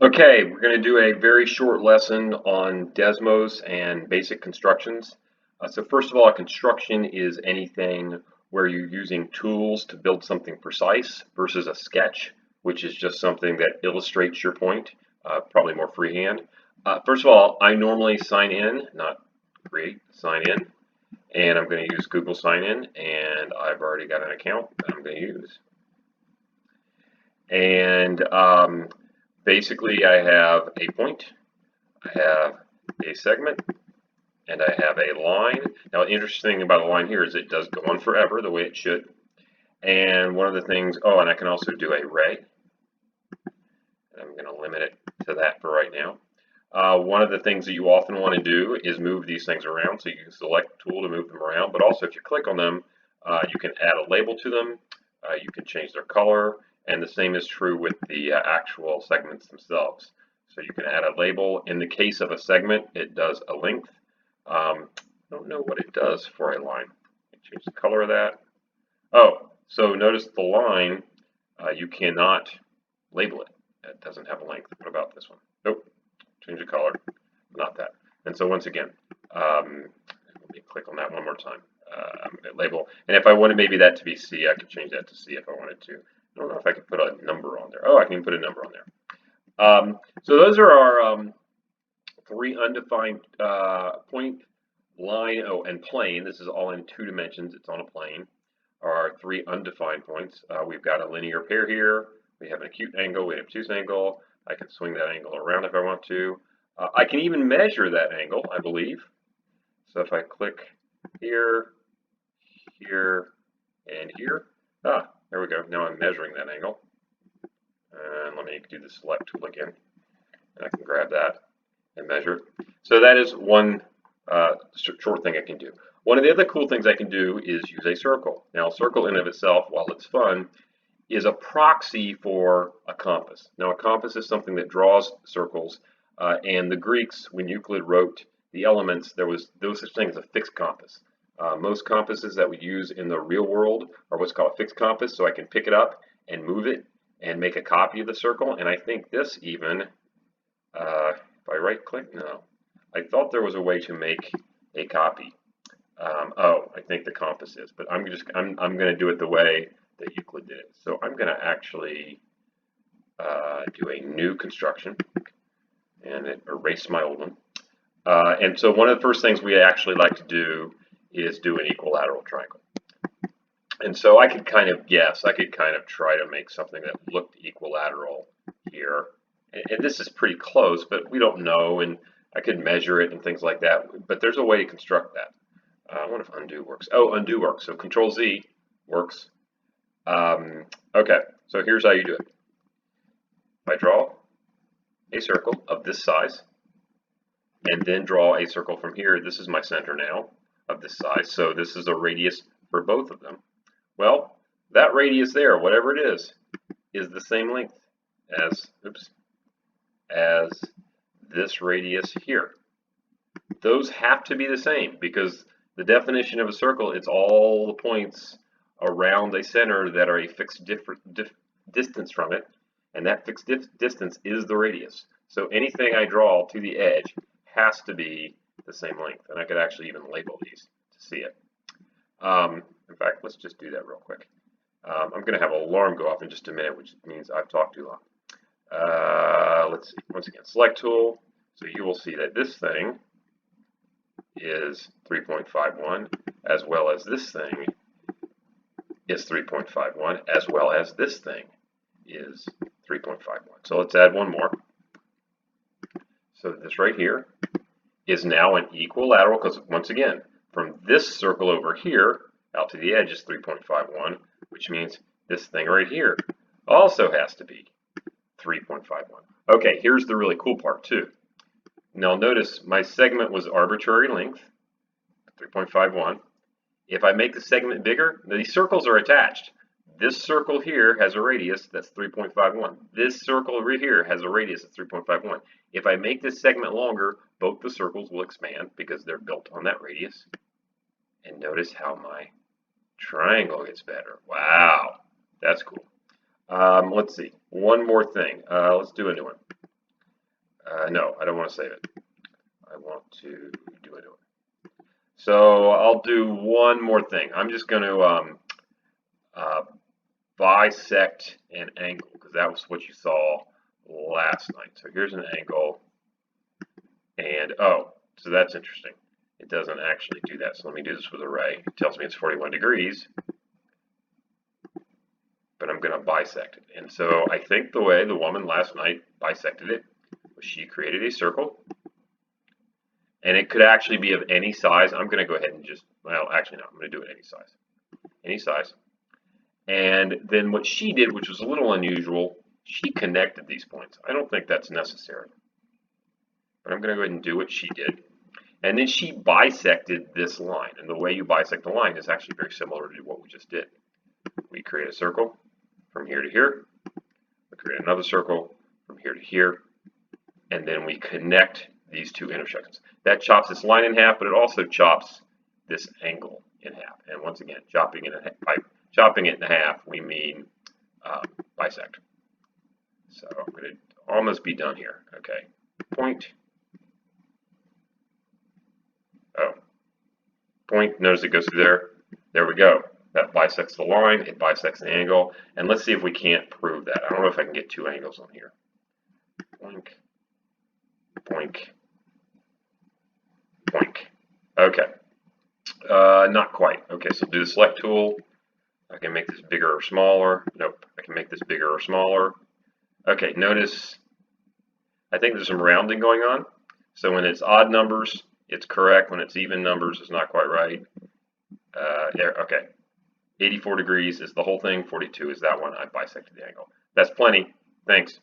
Okay, we're going to do a very short lesson on Desmos and basic constructions. So first of all, a construction is anything where you're using tools to build something precise versus a sketch, which is just something that illustrates your point, probably more freehand. First of all, I normally sign in, not create, sign in, and I'm going to use Google Sign In, and I've already got an account that I'm going to use. And basically, I have a point, I have a segment, and I have a line. Now, the interesting thing about a line here is it does go on forever the way it should. And one of the things, oh, and I can also do a ray. I'm going to limit it to that for right now. One of the things that you often want to do is move these things around. So you can select tool to move them around, but also if you click on them, you can add a label to them. You can change their color, and the same is true with the actual segments themselves. So you can add a label. In the case of a segment, it does a length. I don't know what it does for a line. Change the color of that. Oh, so notice the line, you cannot label it. It doesn't have a length. What about this one? Nope. Change the color. Not that. And so once again, let me click on that one more time. Label. And if I wanted maybe that to be C, I could change that to C if I wanted to. I don't know if I could put a number on there. Oh, I can put a number on there. So those are our three undefined point, line, oh, and plane. This is all in 2 dimensions. It's on a plane. Our 3 undefined points. We've got a linear pair here. We have an acute angle. We have an obtuse angle. I can swing that angle around if I want to. I can even measure that angle, I believe. So if I click here, here, and here. There we go. Now I'm measuring that angle. And let me do the select tool again. And I can grab that and measure it. So that is one short thing I can do. One of the other cool things I can do is use a circle. Now, a circle in and of itself, while it's fun, is a proxy for a compass. Now, a compass is something that draws circles, and the Greeks, when Euclid wrote the elements, there was no such thing as a fixed compass. Most compasses that we use in the real world are what's called a fixed compass, so I can pick it up and move it and make a copy of the circle. And I think this even, if I right click, no. I thought there was a way to make a copy. Oh, I think the compass is, but I'm going to do it the way that Euclid did it. So I'm going to actually do a new construction and erase my old one. And so one of the first things we actually like to do is do an equilateral triangle. And so I could kind of guess, I could kind of try to make something that looked equilateral here. And this is pretty close, but we don't know, and I could measure it and things like that. But there's a way to construct that. I wonder if undo works. Oh, undo works. So Control Z works. Okay, so here's how you do it. I draw a circle of this size, and then draw a circle from here. This is my center now of this size, so this is a radius for both of them. Well, that radius there, whatever it is the same length as, as this radius here. Those have to be the same because the definition of a circle is all the points around a center that are a fixed distance from it, and that fixed distance is the radius. So anything I draw to the edge has to be the same length, and I could actually even label these to see it. In fact, let's just do that real quick. I'm going to have an alarm go off in just a minute, which means I've talked too long. Let's see. Once again, select tool. So you will see that this thing is 3.51, as well as this thing is 3.51, as well as this thing is 3.51. So let's add one more. So this right here is now an equilateral, because once again, from this circle over here out to the edge is 3.51, which means this thing right here also has to be 3.51. Okay, here's the really cool part too. Now notice my segment was arbitrary length, 3.51. If I make the segment bigger, these circles are attached. This circle here has a radius that's 3.51. This circle over here has a radius of 3.51. If I make this segment longer, both the circles will expand because they're built on that radius. And notice how my triangle gets better. Wow, that's cool. Let's see, one more thing. Let's do a new one. No, I don't want to save it. I want to do it. So I'll do one more thing. I'm just going to bisect an angle, because that was what you saw last night. So here's an angle, and oh, so that's interesting. It doesn't actually do that. So let me do this with a ray. It tells me it's 41 degrees, but I'm going to bisect it. And so I think the way the woman last night bisected it was she created a circle, and it could actually be of any size. I'm going to go ahead and just, well, actually no, I'm going to do it any size. Any size. And then what she did, which was a little unusual, she connected these points. I don't think that's necessary, but I'm going to go ahead and do what she did. And then she bisected this line. And the way you bisect the line is actually very similar to what we just did. We create a circle from here to here. We create another circle from here to here. And then we connect these two intersections. That chops this line in half, but it also chops this angle in half. And once again, chopping it in half, we mean bisect. So I'm going to almost be done here. Okay, point. Oh, point. Notice it goes through there. There we go. That bisects the line. It bisects the angle. And let's see if we can't prove that. I don't know if I can get two angles on here. Boink, boink, boink. Okay. Not quite. Okay, so do the select tool. I can make this bigger or smaller. Nope, I can make this bigger or smaller. Okay, notice I think there's some rounding going on. So when it's odd numbers, it's correct. When it's even numbers, it's not quite right. Okay, 84 degrees is the whole thing. 42 is that one. I bisected the angle. That's plenty. Thanks.